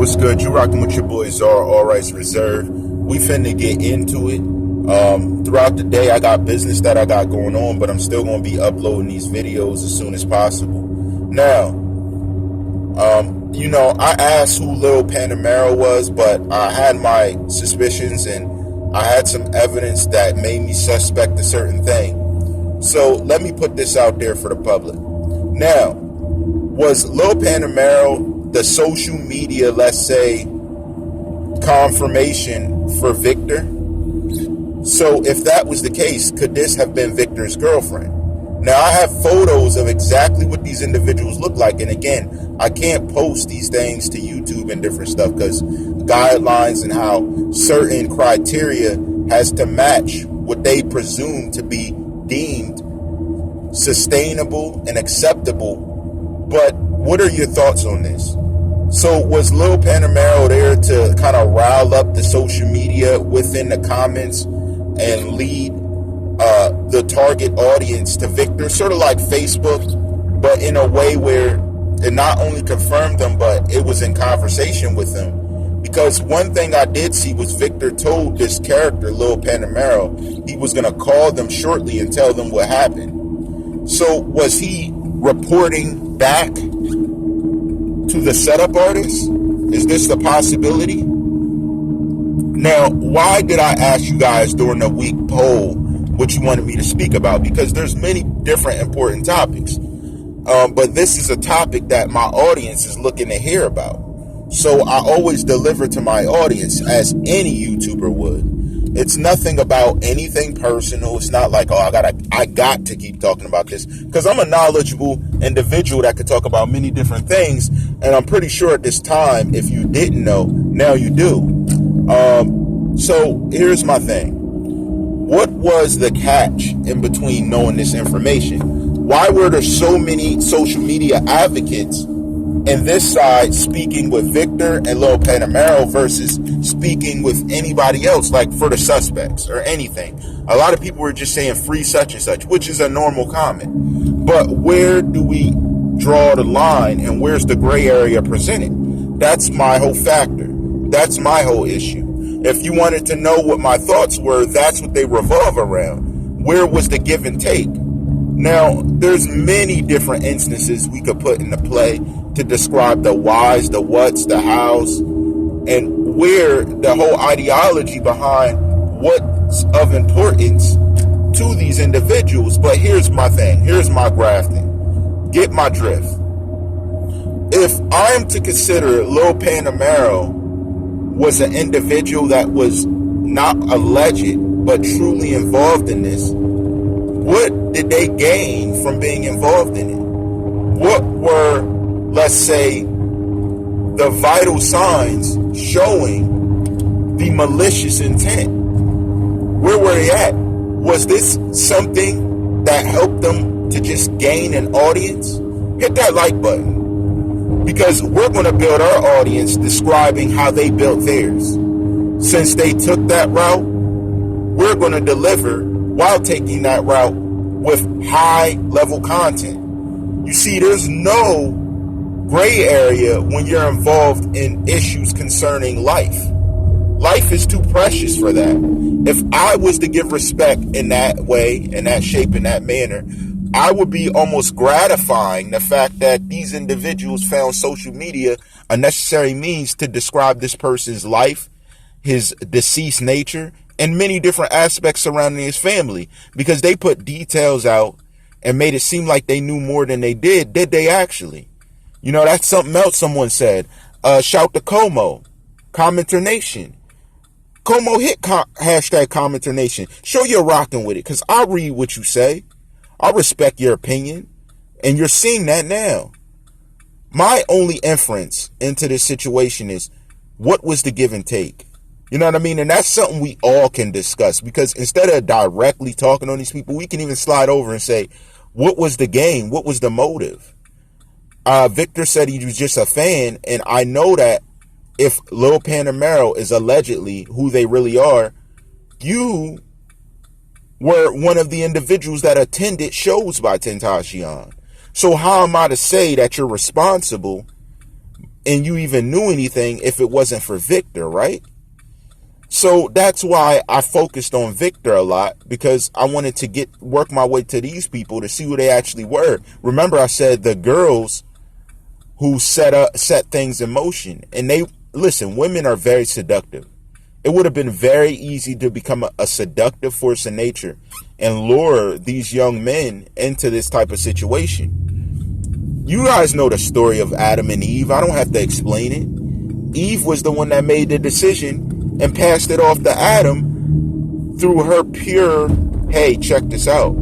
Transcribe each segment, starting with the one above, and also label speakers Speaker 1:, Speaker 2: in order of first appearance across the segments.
Speaker 1: What's good? You rocking with your boy TheCzarr, all rights reserved. We finna get into it. Throughout the day, I got business that I got going on, but I'm still gonna be uploading these videos as soon as possible. Now, I asked who lilpanamero was, but I had my suspicions and I had some evidence that made me suspect a certain thing. So let me put this out there for the public. Now, was lilpanamero the social media, let's say, confirmation for Victor? So if that was the case, could this have been Victor's girlfriend? Now, I have photos of exactly what these individuals look like. And again, I can't post these things to YouTube and different stuff because guidelines and how certain criteria has to match what they presume to be deemed sustainable and acceptable. But what are your thoughts on this? So was lilpanamero there to kind of rile up the social media within the comments and lead the target audience to Victor, sort of like Facebook, but in a way where it not only confirmed them, but it was in conversation with them? Because one thing I did see was Victor told this character, lilpanamero, he was going to call them shortly and tell them what happened. So was he reporting back to the setup artist? Is this the possibility? Now, why did I ask you guys during the week poll what you wanted me to speak about? Because there's many different important topics. But this is a topic that my audience is looking to hear about. So I always deliver to my audience as any YouTuber would. It's nothing about anything personal. It's not like, I got to keep talking about this, because I'm a knowledgeable individual that could talk about many different things. And I'm pretty sure at this time, if you didn't know, now you do. So here's my thing. What was the catch in between knowing this information? Why were there so many social media advocates in this side speaking with Victor and lilpanamero versus speaking with anybody else, like for the suspects or anything? A lot of people were just saying free such and such, which is a normal comment. But where do we draw the line, and where's the gray area presented? That's my whole factor. That's my whole issue. If you wanted to know what my thoughts were, that's what they revolve around. Where was the give and take? Now, there's many different instances we could put into play to describe the whys, the whats, the hows, and where the whole ideology behind what's of importance to these individuals. But here's my thing. Here's my grafting. Get my drift. If I'm to consider lilpanamero was an individual that was not alleged but truly involved in this, what did they gain from being involved in it? What were, let's say, the vital signs showing the malicious intent? Where were they at? Was this something that helped them to just gain an audience? Hit that like button, because we're going to build our audience describing how they built theirs. Since they took that route, we're going to deliver while taking that route with high-level content. You see, there's no gray area when you're involved in issues concerning life. Life is too precious for that. If I was to give respect in that way, in that shape, in that manner, I would be almost gratifying the fact that these individuals found social media a necessary means to describe this person's life, his deceased nature, and many different aspects surrounding his family, because they put details out and made it seem like they knew more than they did. Did they actually? You know, that's something else someone said. Shout to Como, Commenter Nation. Como, hit hashtag Commenter Nation. Show you're rocking with it, because I read what you say. I respect your opinion, and you're seeing that now. My only inference into this situation is, what was the give and take? You know what I mean? And that's something we all can discuss, because instead of directly talking on these people, we can even slide over and say, what was the game? What was the motive? Victor said he was just a fan, and I know that if lilpanamero is allegedly who they really are, you were one of the individuals that attended shows by Tentacion. So how am I to say that you're responsible and you even knew anything if it wasn't for Victor, right? So that's why I focused on Victor a lot, because I wanted to work my way to these people to see who they actually were. Remember, I said the girls who set things in motion. And listen, women are very seductive. It would have been very easy to become a seductive force in nature and lure these young men into this type of situation. You guys know the story of Adam and Eve. I don't have to explain it. Eve was the one that made the decision and passed it off to Adam through her pure, hey, check this out.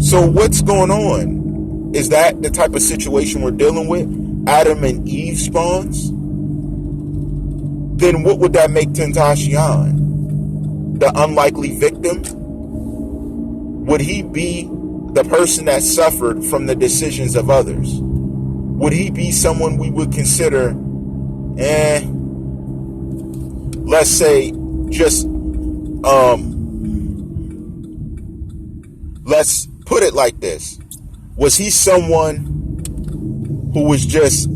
Speaker 1: So what's going on? Is that the type of situation we're dealing with? Adam and Eve spawns? Then what would that make Tentacion? The unlikely victim? Would he be the person that suffered from the decisions of others? Would he be someone we would consider, let's say, just, let's put it like this. Was he someone who was just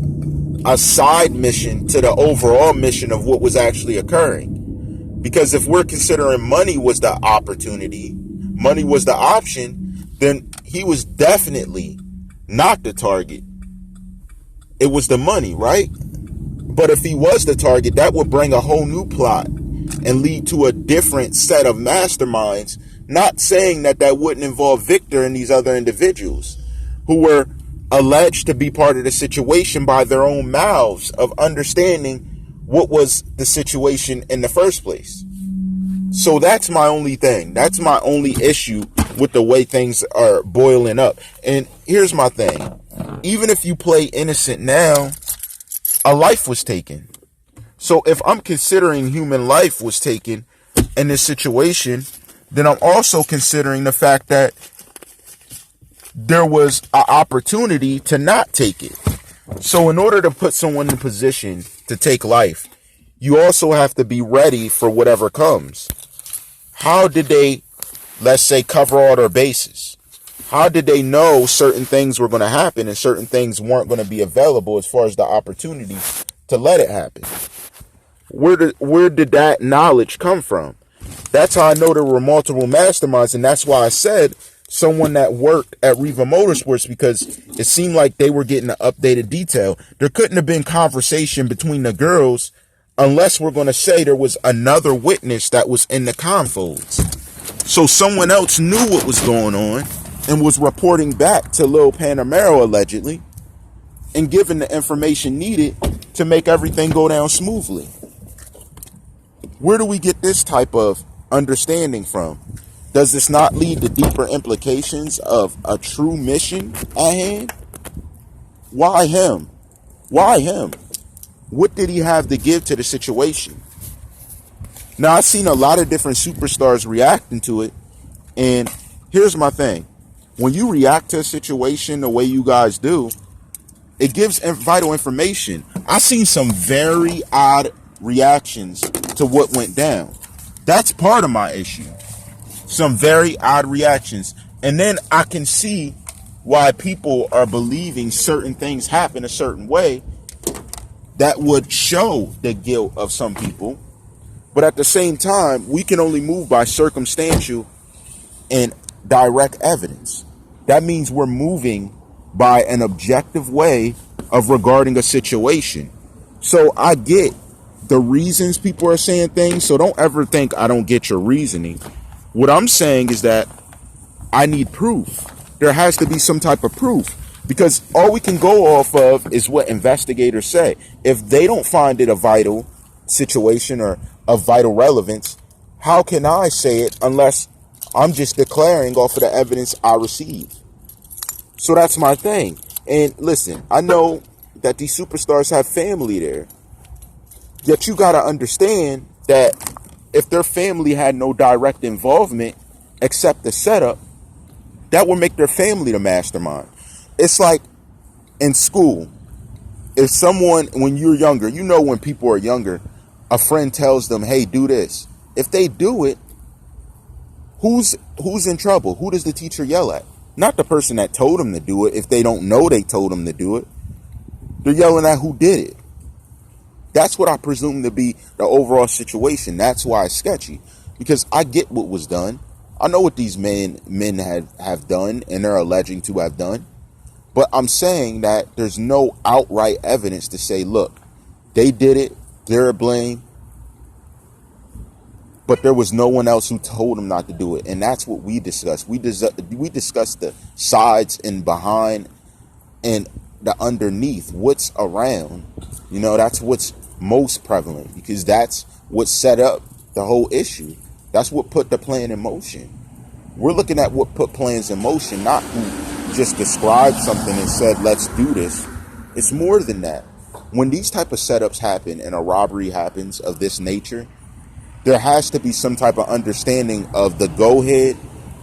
Speaker 1: a side mission to the overall mission of what was actually occurring? Because if we're considering money was the opportunity, money was the option, then he was definitely not the target. It was the money, right? But if he was the target, that would bring a whole new plot and lead to a different set of masterminds. Not saying that wouldn't involve Victor and these other individuals who were alleged to be part of the situation by their own mouths of understanding what was the situation in the first place. So that's my only thing. That's my only issue with the way things are boiling up. And here's my thing. Even if you play innocent now, a life was taken. So if I'm considering human life was taken in this situation, then I'm also considering the fact that there was an opportunity to not take it. So in order to put someone in position to take life, you also have to be ready for whatever comes. How did they, let's say, cover all their bases? How did they know certain things were going to happen and certain things weren't going to be available as far as the opportunity to let it happen? Where did that knowledge come from? That's how I know there were multiple masterminds, and that's why I said someone that worked at Riva Motorsports, because it seemed like they were getting the updated detail. There couldn't have been conversation between the girls unless we're going to say there was another witness that was in the confolds. So someone else knew what was going on and was reporting back to lilpanamero allegedly and giving the information needed to make everything go down smoothly. Where do we get this type of understanding from? Does this not lead to deeper implications of a true mission at hand? Why him? Why him? What did he have to give to the situation? Now, I've seen a lot of different superstars reacting to it, and here's my thing. When you react to a situation the way you guys do, it gives vital information. I've seen some very odd reactions to what went down. That's part of my issue. Some very odd reactions. And then I can see why people are believing certain things happen a certain way that would show the guilt of some people. But at the same time, we can only move by circumstantial and direct evidence. That means we're moving by an objective way of regarding a situation. So I get the reasons people are saying things, so don't ever think I don't get your reasoning. What I'm saying is that I need proof. There has to be some type of proof, because all we can go off of is what investigators say. If they don't find it a vital situation or of vital relevance, how can I say it unless I'm just declaring off of the evidence I receive? So that's my thing. And listen, I know that these superstars have family there. Yet you got to understand that if their family had no direct involvement except the setup, that would make their family the mastermind. It's like in school. If someone, when you're younger, you know when people are younger, a friend tells them, hey, do this. If they do it, who's in trouble? Who does the teacher yell at? Not the person that told them to do it if they don't know they told them to do it. They're yelling at who did it. That's what I presume to be the overall situation. That's why it's sketchy. Because I get what was done. I know what these men have done and they're alleging to have done. But I'm saying that there's no outright evidence to say, look, they did it, they're to blame, but there was no one else who told them not to do it. And that's what we discussed. We discussed the sides and behind and the underneath, what's around. You know, that's what's most prevalent, because that's what set up the whole issue. That's what put the plan in motion. We're looking at what put plans in motion, not who just described something and said, let's do this. It's more than that. When these type of setups happen and a robbery happens of this nature, there has to be some type of understanding of the go ahead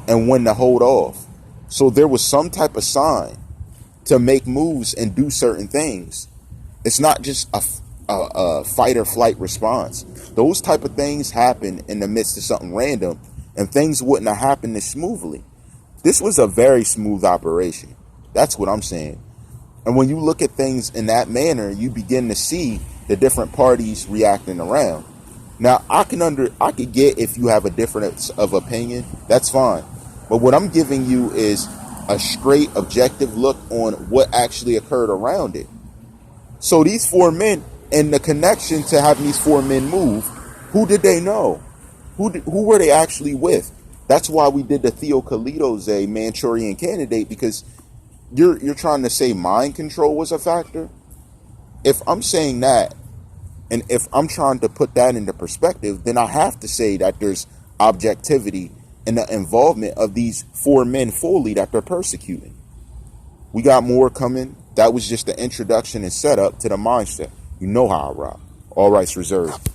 Speaker 1: and when to hold off. So there was some type of sign to make moves and do certain things. It's not just a fight or flight response. Those type of things happen in the midst of something random, and things wouldn't have happened this smoothly. This was a very smooth operation. That's what I'm saying. And when you look at things in that manner, you begin to see the different parties reacting around. Now, I could get if you have a difference of opinion, that's fine. But what I'm giving you is a straight, objective look on what actually occurred around it. So these four men, and the connection to having these four men move, who did they know? Who were they actually with? That's why we did the Theo Carlito's a Manchurian Candidate, because you're trying to say mind control was a factor. If I'm saying that, and if I'm trying to put that into perspective, then I have to say that there's objectivity in the involvement of these four men fully that they're persecuting. We got more coming. That was just the introduction and setup to the mindset. You know how I rock. All rights reserved.